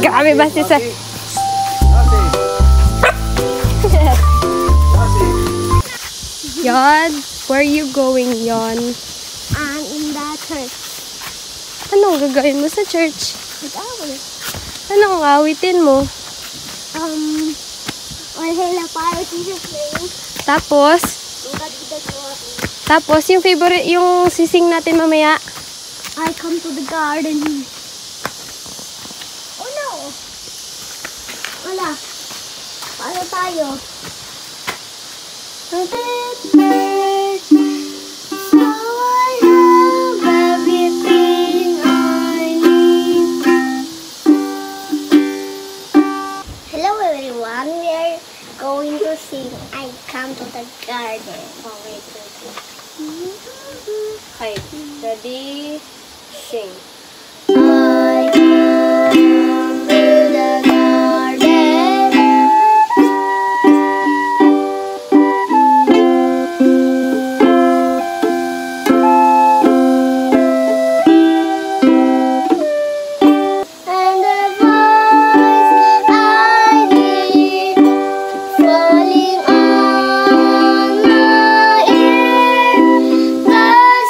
Grabe ba si Sir? Yon, where are you going, Yon? In the church. Anong gagawin mo sa church? Mag-awit. Anong awitin mo? Wala para Jesus name. Tapos? Tapos, yung favorite, yung sising natin mamaya? I come to the garden. Oh no! Wala. Paano tayo? So I have everything I need. Hello everyone, we are going to sing I Come to the Garden. Oh wait, Okay, ready, sing. I come to the garden. And the voice I hear falling on my ear, the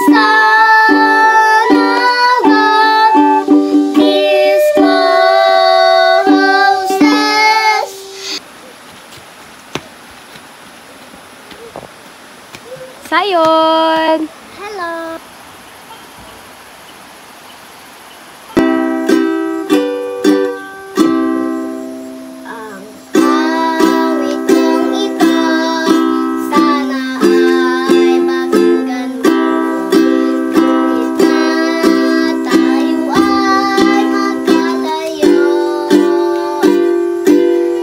Son of God is closest. Sayon! Hello. Awit kong ito, sana ay pakinggan mo. Kahit na tayo ay magkalayo,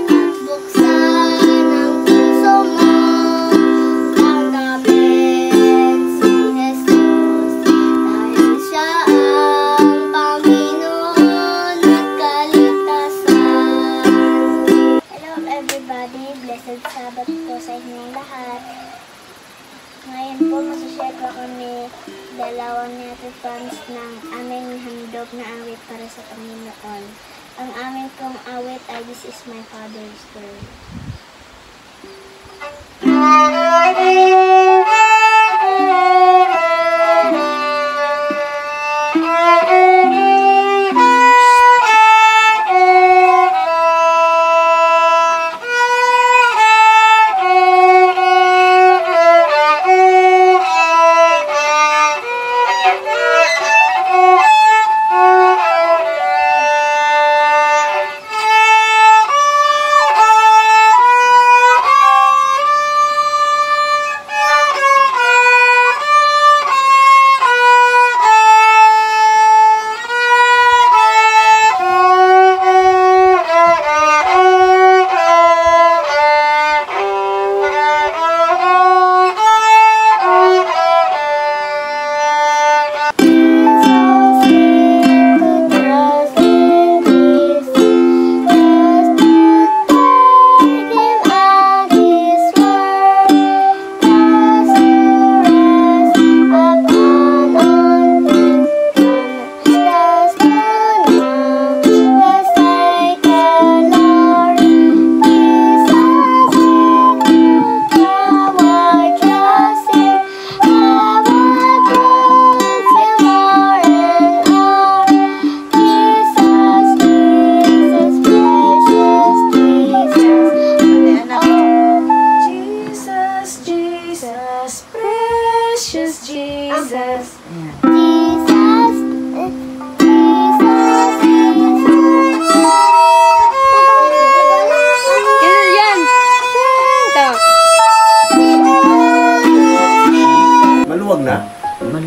at buksan ang puso mo, tanggapin si Jesus, dahil siya ang Panginoon at kaligtasan. Hello everybody, blessed Sabbath po sa inyong lahat. Ngayon po masashare ko kami dalawang natin fans ng aming handog na awit para sa Panginoon. Ang aming pong awit ay This Is My Father's Word.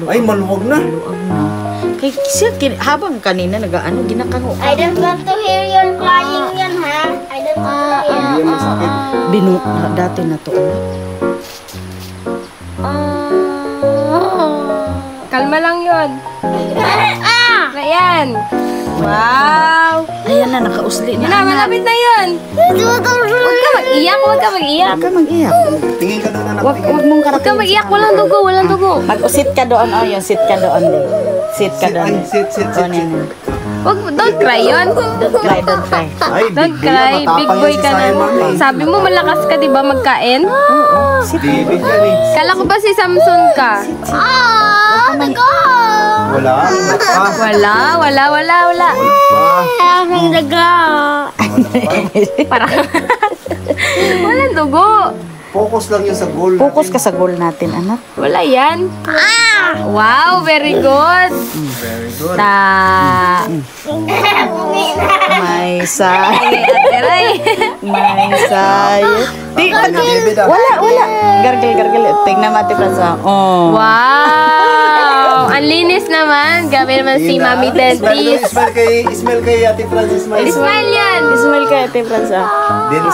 Ay, maluwag na. Kay siya, habang kanina nag-ano, ginakaho. I don't want to hear your crying yan, ha? I don't want to hear. Dati na to. Kalma lang yun. Ayan. Wow. Ayan na, nakausli na. Na, malapit na yun. Huwag ka mag-iyak, huwag ka mag-iyak. Huwag ka mag-iyak. Tingin ka doon na Huwag mong Huwag ka karating. mag-iyak, walang dugo, walang dugo. Mag-usit ka doon, oh, yung sit ka doon din. Sit ka doon. Sit. Oh, nene. Wag, don't cry yun. Don't cry, don't cry. Ay, Don't big boy cry. yan. Big Matapang boy yan si ka na. Sayo, mami. Sabi mo malakas ka, di ba, magkain? Di, big yan eh. Kala ko ba si Samson ka? Daga! Wala. Wala. Pa. Aking daga. Parang walang dugo. Focus lang yun sa goal. Focus ka sa goal natin, anak. Wala yan. Wow, very good. Very good. May sa... Ate Ray. May sayo. Di, Bebe daw. wala. Gargle. Tingnan mo, Ate Franza. Oh. Wow! Ang linis naman. Gabi naman si Mami Dentist. Smell kay Ate Francis. Smile yan. Smile ka, Ate Franza.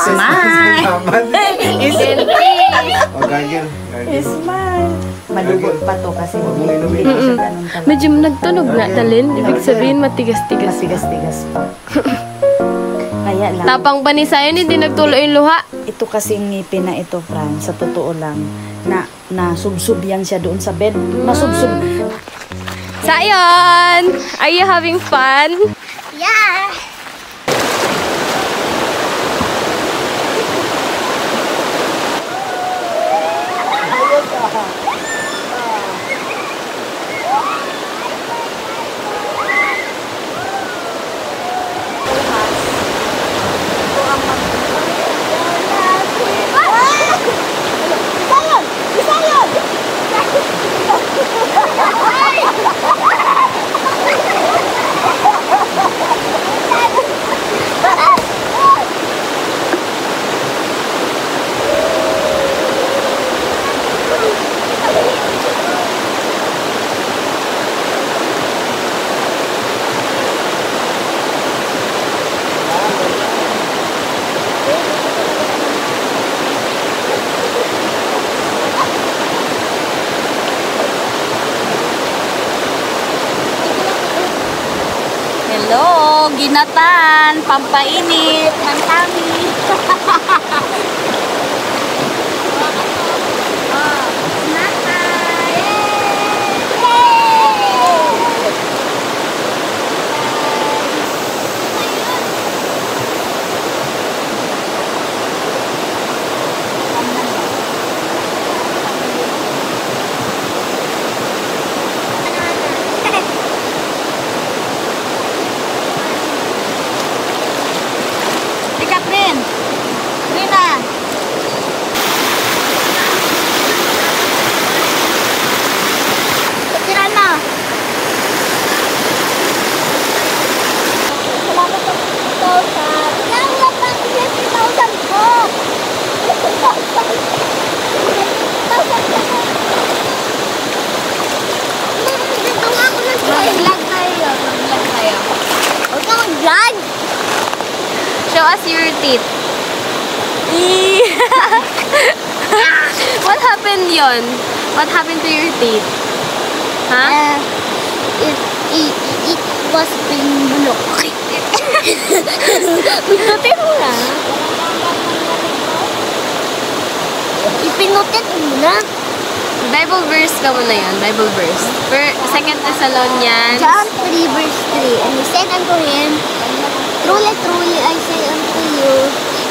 Smile. Dentist. O, gagil. Smile. Malugot pa to kasi Huwag mo inumin. hindi siya ganun talaga. Medyo nagtunog nga, Talin. Ibig sabihin, matigas-tigas. Matigas-tigas pa. Kaya lang. Tapang pa ni Sayon, hindi nagtuloy yung luha. Ito kasing ngipin na ito, Fran, sa totoo lang, na subsub yan siya doon sa bed. Nasubsub. Sayon! Are you having fun? Yeah. Hello, ginatan, pampainit, ng tami. Show us your teeth. What happened yon? What happened to your teeth? Huh? It was pinulok. Pinutin mo na. Ipinutin mo na. Bible verse ka muna yun. Bible verse. 2 Thessalonians. John 3 verse 3. And he said unto him, Truly, truly, I say unto you,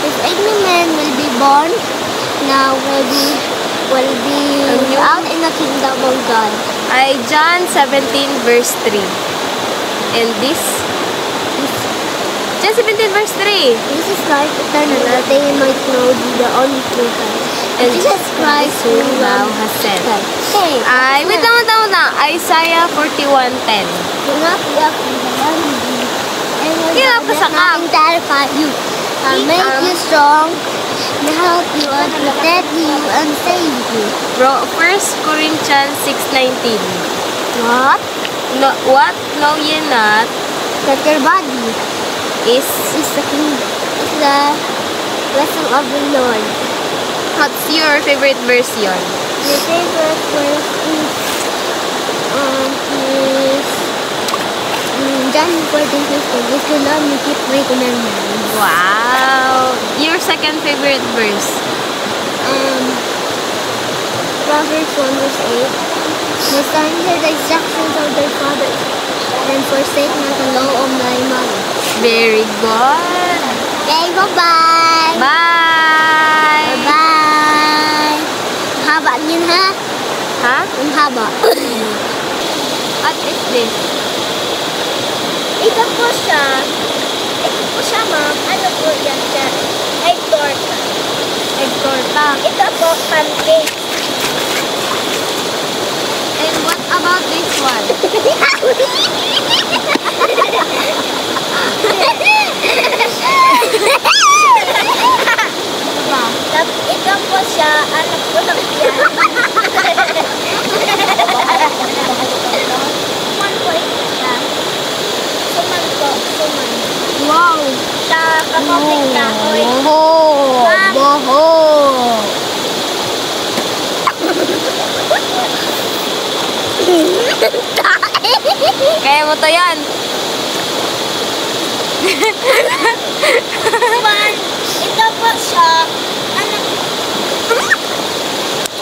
if any man will be born now, will be out in the kingdom of God. Ay John 17 verse 3. And this? John 17 verse 3. This is life eternal, that they might know thee, the only true God. And Jesus Christ whom thou hast sent. Hey, Ay, wait lang. Isaiah 41:10. do not be afraid of enemy. And will Kaya not pa sa let nothing terrify you. Make you strong, and help you, and protect you, and save you. 1 Corinthians 6:19. What? No, what? Know ye not That your body is is the kingdom, is the vessel of the Lord. what's your favorite verse yon? Your favorite verse is John 14:15. If you love me, keep my commandments. Wow! Your second favorite verse? Proverbs 1 verse 8. My son, hear the instructions of thy fathers, and forsake not the law of thy mother. Very good. Okay, bye-bye. Bye! Bye-bye. Haba din ha? Ha? Ang haba. What is this? Ito po siya, ma'am. Ano po yan siya? Egg torta. Egg torta. Ito po, pancake. And what about this one? Ito po siya, ano po lang yan. Suman po ito siya. Suman po, suman. Wow! Sa kapapit kahoy. Boho! Ma'am. Boho! Kaya mo to yan. Suman. Ito po siya, ano.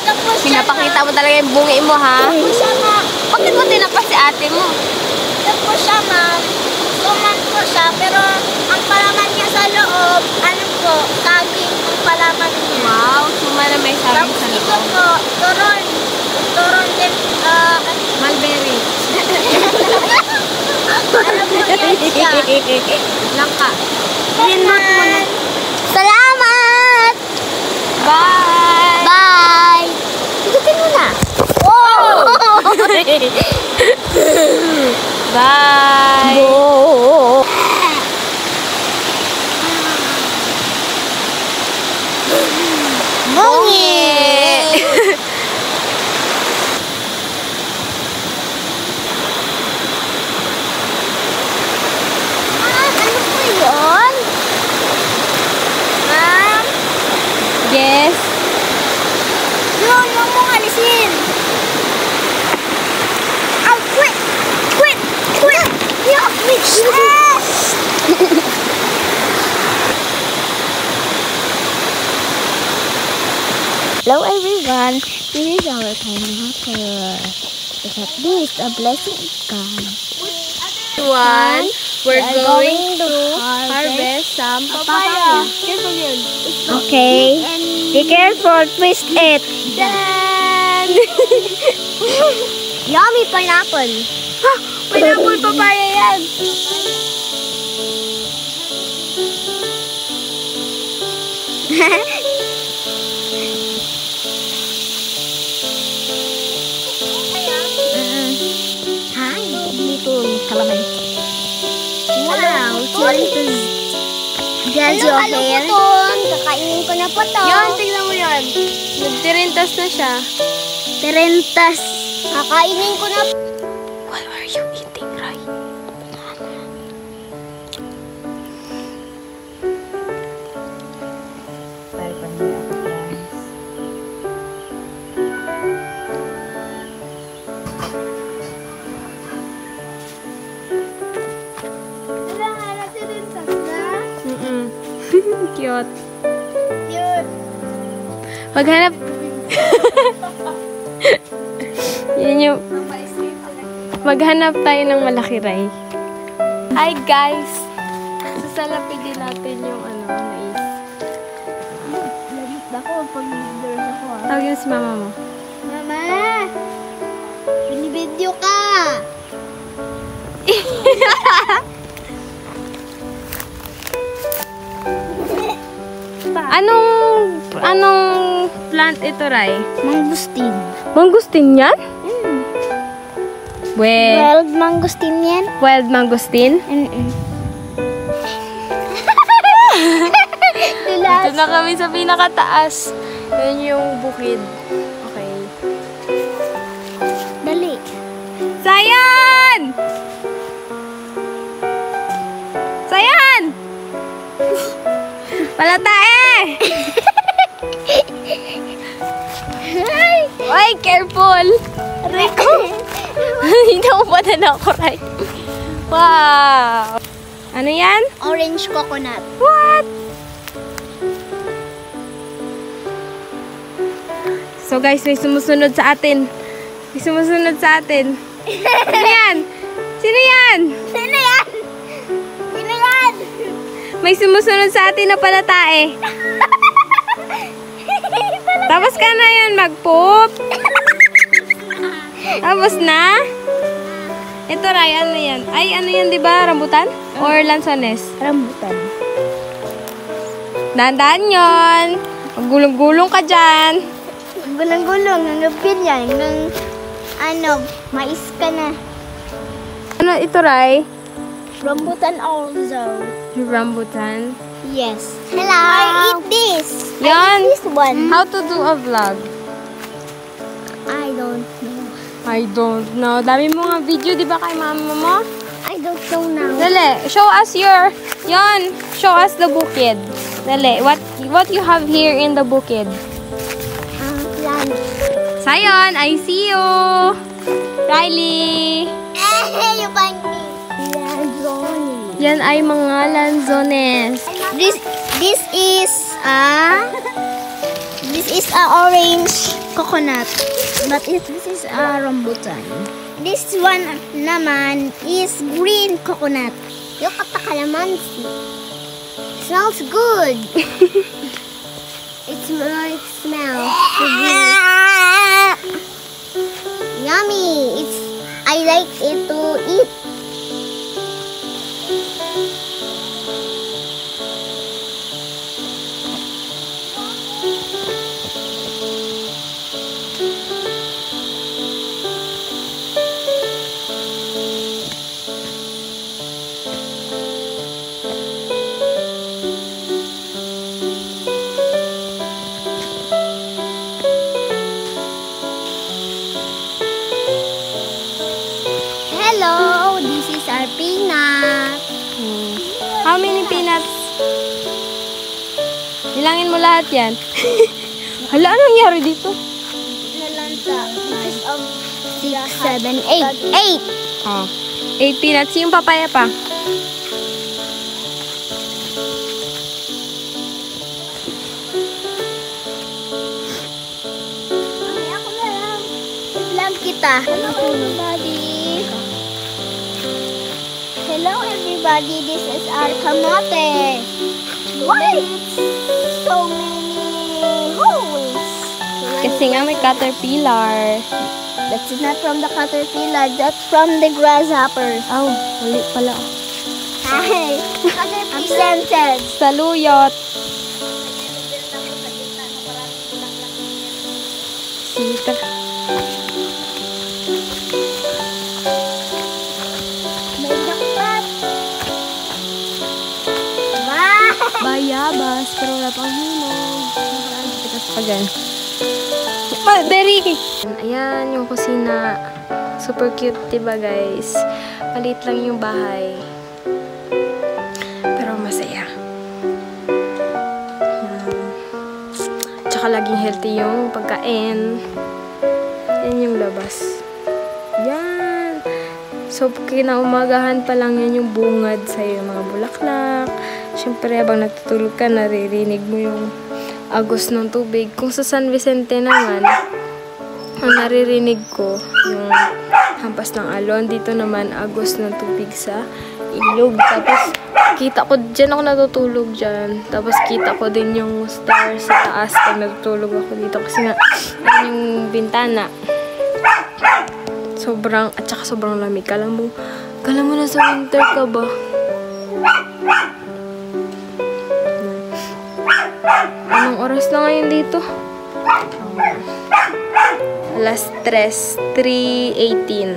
Ito po siya. Pinapakita mo talaga yung bungi mo, ha? Ito po siya, ma'am. Bakit mo tinapas si ate mo? Ito po siya, ma'am. Suman po siya, pero ang palaman niya sa loob, ano po, saging ang palaman niya. Wow, suma na may saging Tapos sa ito loob. po, turon. Turon din, Mulberry. ano po yan siya? Langka. Salamat! Salamat! Bye! Bye! Ikutin mo na. Oh! Bye! Bungi! Ano po yun? Ma'am? Yes? Yun, huwag mong alisin. Oh, quit! Quit! Quit! Yeah, quit! Hello everyone, this is our tiny hopper. Is at least a blessing of God. One, we're We are going to harvest harvest some papaya. Careful yun. Okay, be careful, twist it. Dan! Yummy pineapple. Pineapple papaya yan! Hi, dito kalaman. Wow, does your hair? Kakainin ko na po to. Yan, tignan mo yan. Nagtirintas na siya. Terentas. Kakainin ko na. What are you eating, Rai? Tayo pa niya ako, friends. Cute. Cute. Maghanap. Yan yung... Maghanap tayo ng malaki, Rai. Hi, guys! Sasalapidin natin yung mais. Lamit ako pag nag-nurse ako. Tawagin mo si mama mo. Mama! Binibidyo ka! Anong plant ito, Rai? Mangustin. Mangustin yan? Wild mangustin yan? Wild mangustin? Dito na kami sa pinakataas. Yan yung bukid. Okay. Dali. Sayan! Sayan! Palatae! Ay, careful! Rico! Hindi mo pa na ako, right? Wow! Ano yan? Orange coconut. What? So guys, may sumusunod sa atin. May sumusunod sa atin. Ano yan? Sino yan? Sino yan? Sino yan? May sumusunod sa atin na palatae. Tapos ka na yan mag-poop. Tapos na? Ito, Ray, ano yan? Ay, ano yan, di ba? Rambutan? Or lansones? Rambutan. Dahan-dahan yun. Maggulong-gulong ka dyan. Gulong-gulong. Hanggang yan. Hanggang, mais ka na. Ano ito, Ray? Rambutan also. Rambutan. Yes. Hello. I eat this. Yan. I eat this one. How to do a vlog? I don't know. I don't know. Dami mo nga video, di ba, kay mama mo? I don't know now. Dali, show us your... Yon, show us the bukid. Dali, what you have here in the bukid? Plant. Sayon, I see you. Riley. You find me. Lanzoni. Yan ay mga lanzones. This is a orange coconut. But this is a rambutan. This one naman is green coconut. Yung kalamansi. Smells good. It smells good. Yummy. I like it to eat. Hello, this is our peanut. How many peanuts? Bilangin mo lahat yan. Hala, anong nangyari dito? Because of 6, 7, 8. 8! Oh, 8 peanuts. Yung papaya pa. Ako na lang. I-vlog kita. Hello everybody. Hello everybody. This is our kamote. Why so many holes? Kasi nga may caterpillar. That's not from the caterpillar. That's from the grasshoppers. Oh, mali pala. Hi. Absented. Saluyot. Sige. May jackpot. Wow. Bayabas, pero wala pang hinog. Tikas pa dyan. Berry! Ayan yung kusina. Super cute, diba guys? Maliit lang yung bahay. Pero masaya. Tsaka laging healthy yung pagkain. Yan yung labas. Yan! So, kinaumagahan pa lang yan yung bungad sa'yo, mga bulaklak. Siyempre, habang natutulog ka, naririnig mo yung agos ng tubig. Kung sa San Vicente naman, ang naririnig ko yung hampas ng alon. Dito naman, agos ng tubig sa ilog. Tapos, kita ko, dyan ako natutulog dyan. Tapos, kita ko din yung stars sa taas pag natutulog ako dito. Kasi nga, yan yung bintana. Sobrang, at saka sobrang lamig. Kala mo na sa winter ka ba? Anong oras na ngayon dito? Alas 3:18.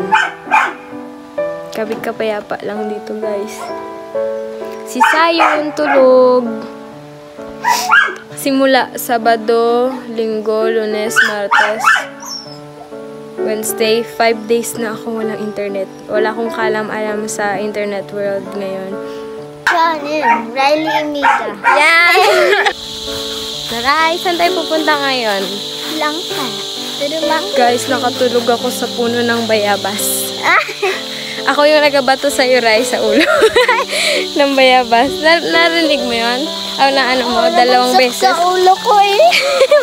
Kapayapa lang dito, guys. Si Sayon tulog. Simula Sabado, Linggo, Lunes, Martes, Wednesday, 5 days na ako walang internet. Wala akong kalam-alam sa internet world ngayon. Yan, Riley Amita. Yan! Taray, saan tayo pupunta ngayon? Langka. Pero lang. Guys, nakatulog ako sa puno ng bayabas. Ako yung nagabato sa Ray sa ulo ng bayabas. Narinig mo yun? O na ano mo, dalawang beses. Sa ulo ko eh.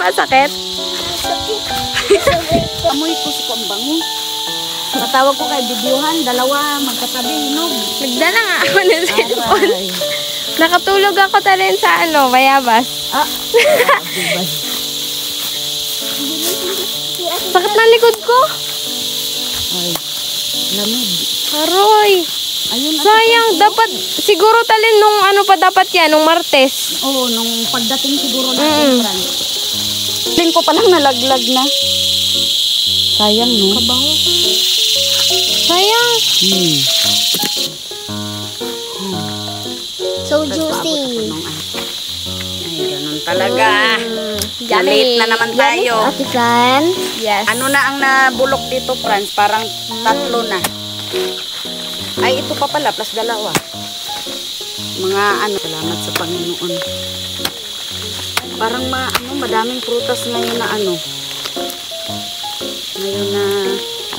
Masakit? Sakit. Amoy ko si Kambango. Matawag ko kay videohan, dalawa magkatabi, hinog. Nagdala nga ako ng cellphone. Aray. Nakatulog ako talin sa bayabas. Ah, diba? Sakit na likod ko. Ay, lamig. Aroy. Ayun, Sayang, dapat, siguro talin nung pa dapat yan, nung Martes. Oo, nung pagdating siguro natin, Fran. Tingin ko palang nalaglag na. Sayang, no? Kabango. Sayang. So juicy. Ay, ganun talaga. Late na naman tayo. Ate Fran. Yes. Ano na ang nabulok dito, Franz? Parang 3 na. Ay, ito pa pala, plus 2. Mga salamat sa Panginoon. Parang madaming prutas ngayon na Ngayon na,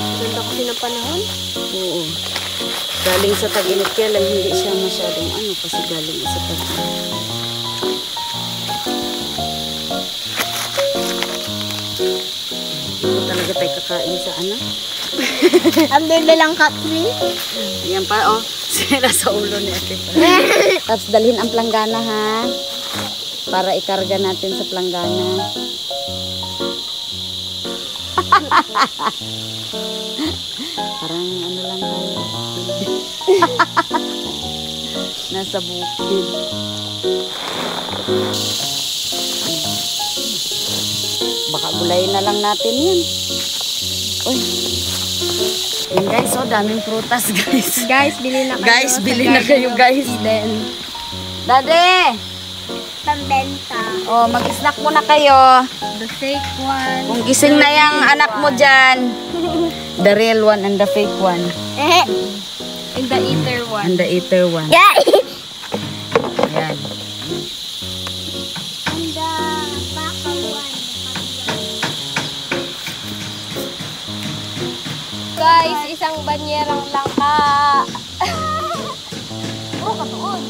Ganda kasi ng panahon. oo. Galing sa tag-init, kaya lang hindi siya masyadong kasi galing sa tag-init. Ito talaga tayo kakain sa Ang bebe lang Kathleen. Ayan pa, sila sa ulo ni Ate Fran. Tapos dalhin ang planggana, ha? Para ikarga natin sa planggana. Parang lang tayo. Nasa bukid. Baka gulayin na lang natin yan. Uy. Ayan guys, daming prutas guys. Guys, bili na kayo. Guys, sa bili na Garden kayo of guys. Eden. Dade! Pambenta. Mag-snack muna kayo. The fake one. Kung gising na yung anak mo dyan. The real one and the fake one. And the eater one. And the eater one. Yeah. Ayan. And the baka one. Guys, isang banyerang langka. Oh, katoon.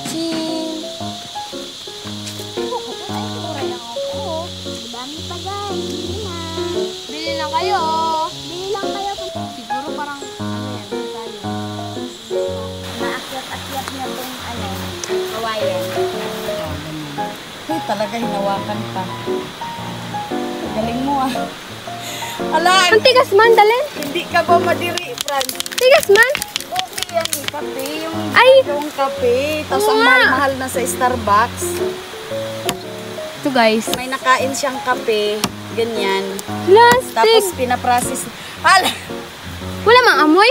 Chin. Dami pa guys. Bili na. Bili na kayo. Bili lang kayo. Siguro parang yan, tayo. Maakyat-akyat na itong kawayan. Ay, talaga hinawakan pa. Galing mo Ala, Ang tigas man, dalhin. hindi ka ba madiri, Fran? Tigas man. Okay yan, kape. Yung kape. Tapos Oo ang nga. mahal-mahal na sa Starbucks. Ito guys. May nakain siyang kape. Ganyan. Plastic. Tapos pinaprocess. Hala! Wala mang amoy.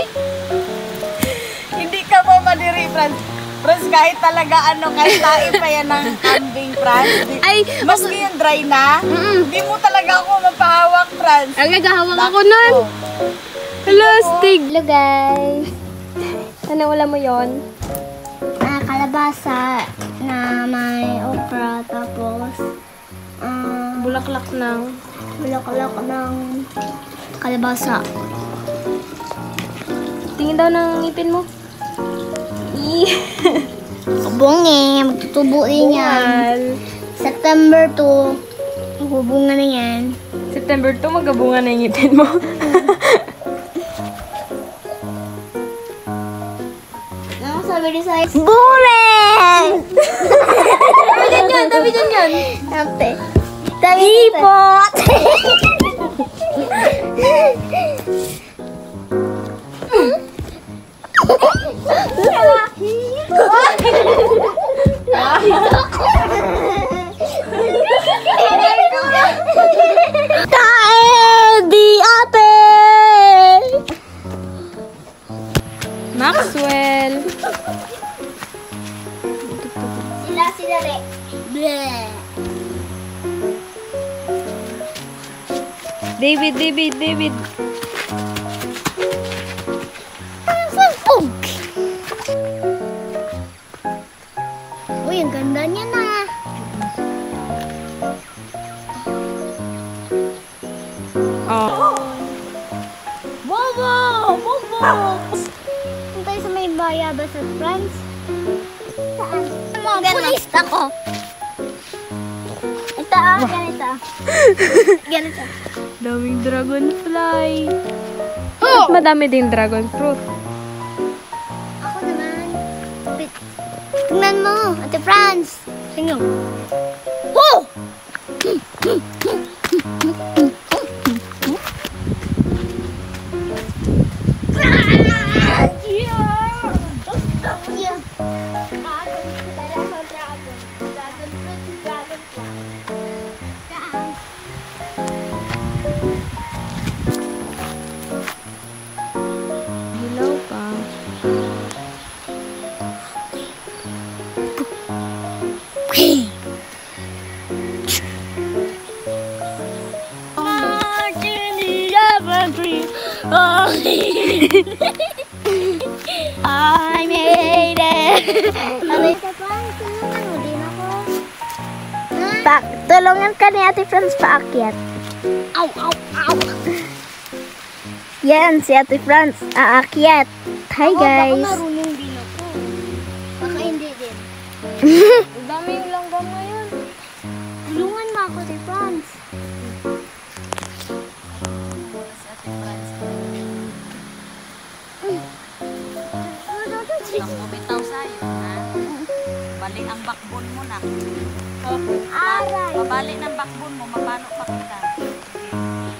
Hindi ka ba madiri, Franz? Franz, kahit talaga kahit tayo pa yan ng kambing, Franz. Ay, Maski yung dry na, Mm-mm. hindi mo talaga ako mapahawak, Franz. Ang nagahawak ako nun. Plastic. Hello guys. Ano wala mo yon? Kalabasa na may okra tapos Bulaklak ng bulaklak ng kalabasa. tingin daw ng ngipin mo. Bungi, magtutubo din yan. Buwal. September 2, magbubunga na yan. September 2, magabunga na yung ngipin mo. Ano sabi ni Sai? Bullet! Tabi dyan yan. Ate. Ipot! Tae di ate! Maxwell. Sila re. Bleh. David. Uy, ang ganda niya na. Oh. Bobo! Punta tayo sa may bayabas sa France. Saan? Mga pulis ako. Ito ganito. Ganito. Daming dragonfly. At madami din dragon fruit. Ako naman. Tingnan mo, Ate Franz. Tingnan. Oh! Hilaw pa. I made it! Ate Franz, tulungan mo din ako. Tulungan ka ni Ate Franz paakyat. Ow, ow, ow! Yan, si Ate Franz aakyat. Hi guys! Baka marunong din ako. Baka hindi din. Ang dami yung langgam ngayon. Tulungan mo ako, Ate Franz. Ang bumitaw sa'yo, ha? Balik ang backbone mo na. Aray! Mabalik ng backbone mo, mapano pa kita.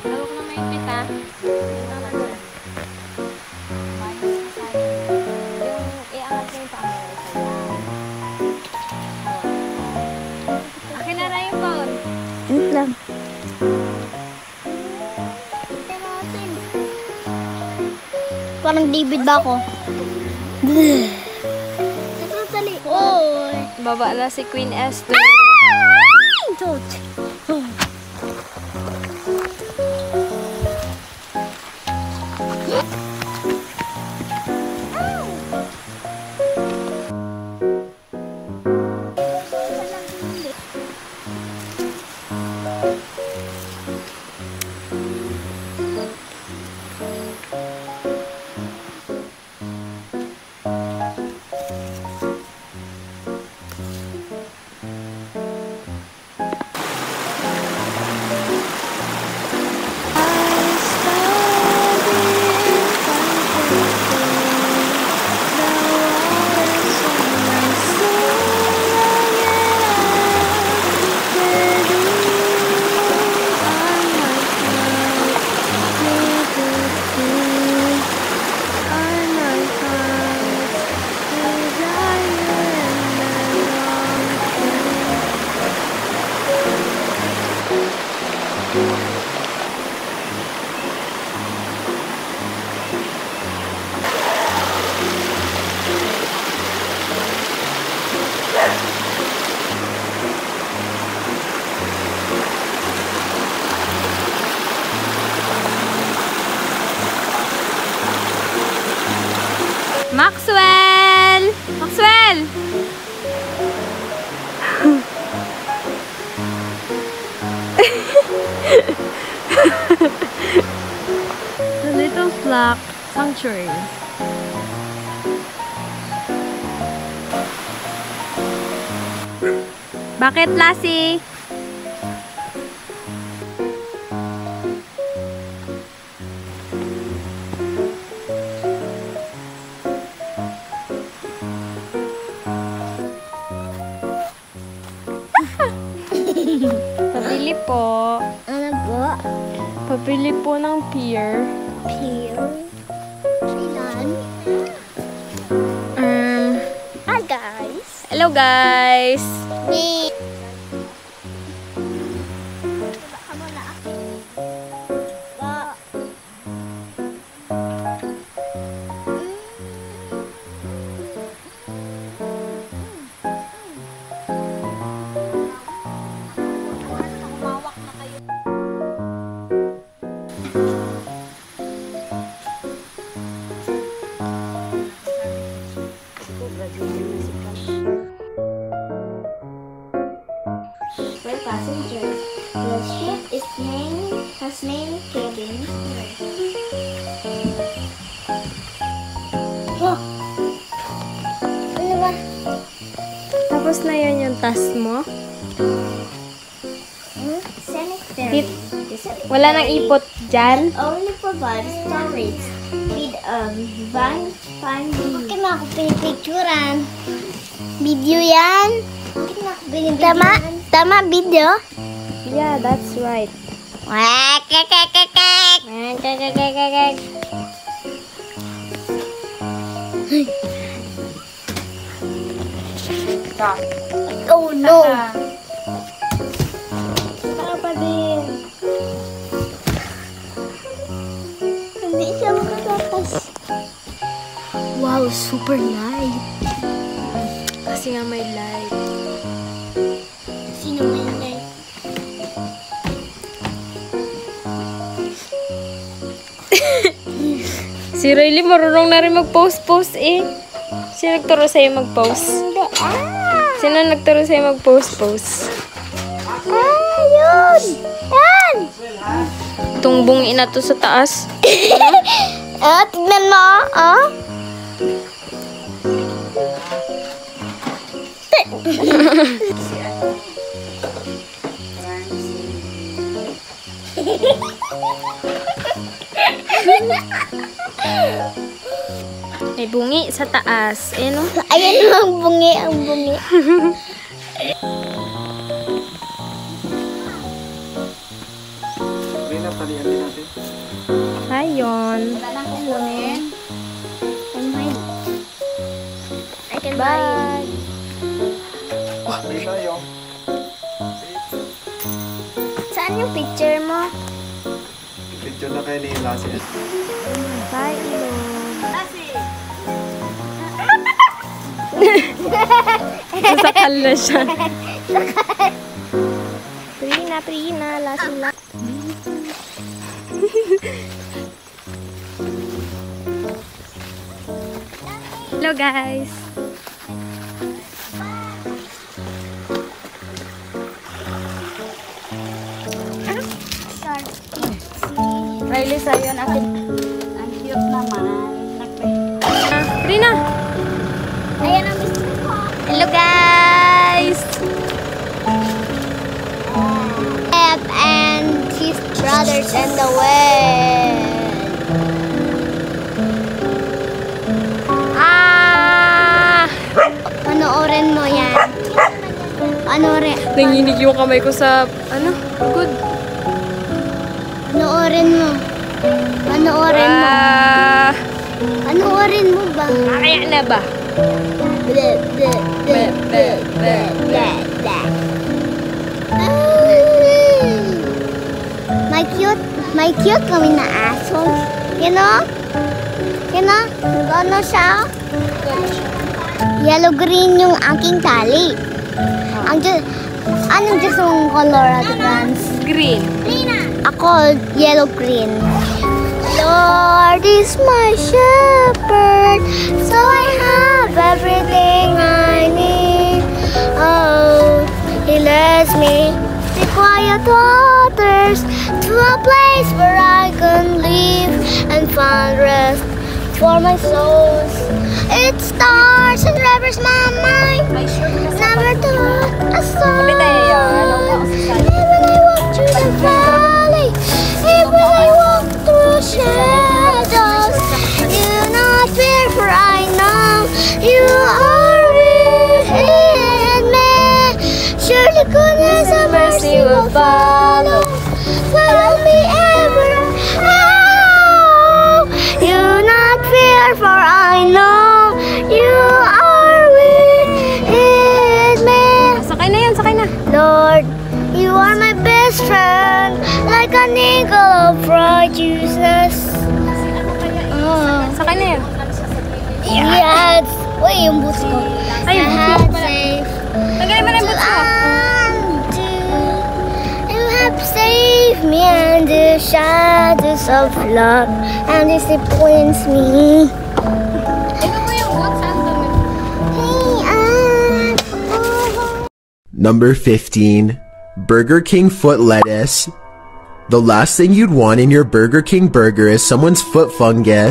Hawak na maigpit ha. Mayos ka sa'yo. Yung iangat mo yung paa mo. Akin na rin yung phone. Wait lang. Parang David ba ako? Natutali. Oy! Baba na si Queen S2. Ay! Tot. Maxwell! Maxwell! The Little Flock Sanctuary. Bakit, Lassie? Pabili po. Ano po? Pabili po ng pear. Pear. Ilan? Hi guys. Hello guys! Ni. For passengers, the ship has named cabins. Oh! Ano ba? Tapos na yun yung task mo. Cemetery. The Wala nang ipot dyan. Only provide storage with fun Okay na ako pinipicturan. Video yan. Tama? Tama video? Yeah, that's right. Oh no! Saka pa din. Hindi siya makatakas. Wow, super light. Kasi nga may light. Sino may light? Si Riley marunong na rin mag-post-post eh. Sino nagturo sa'yo mag-post? Hindi. Sino nagturo sa'yo mag-post-post? Yun! Yan! Tungbong ina to sa taas. Tignan mo, oh. May bungi sa taas. Eh, no? Ayan ang bungi, ang bungi. Rina, talian din natin. Ayun. Wala na akong kunin. I can buy. Rina, yung. Saan yung picture mo? Picture na kayo ni Lassie. Bye, Ilog. Sasakal na siya. Prina, lasila. Hello, guys. Riley, sa'yo ang akin. Ang cute naman. Prina. Ayan ang gusto ko. Hello, guys. And his brothers in the way. Panoorin mo yan. Panoorin. Nanginig yung kamay ko sa, good. Panoorin mo. Panoorin mo. Panoorin mo ba? Kaya na ba? Bleh, bleh, bleh, bleh, bleh, bleh, bleh. May cute kami na aso. You know? Ano siya? Yellow-green yung aking tali. Anong gusto mong color at Franz? Green. Ako, yellow-green. Lord is my shepherd, so I have everything I need. Oh, He leads me to quiet waters, to a place where I can live and find rest for my soul. It stars and rivers my mind, never took a song. Even I walk through the valley, even I walk through shadows, you not fear, for I know you are with me. Surely goodness and mercy will follow me ever. Oh, you not fear, for I know you are with me. Sakay na yan, sakay na. Lord, you are my best friend, like an eagle of righteousness. Sakay na yan. Yes. Uy, yung boots ko. Ay, yung boots mo pala. Safe. Tanggalin mo na yung boots mo. You have saved me in the shadows of love and disciplines me. Number 15. Burger King foot lettuce. The last thing you'd want in your Burger King burger is someone's foot fungus.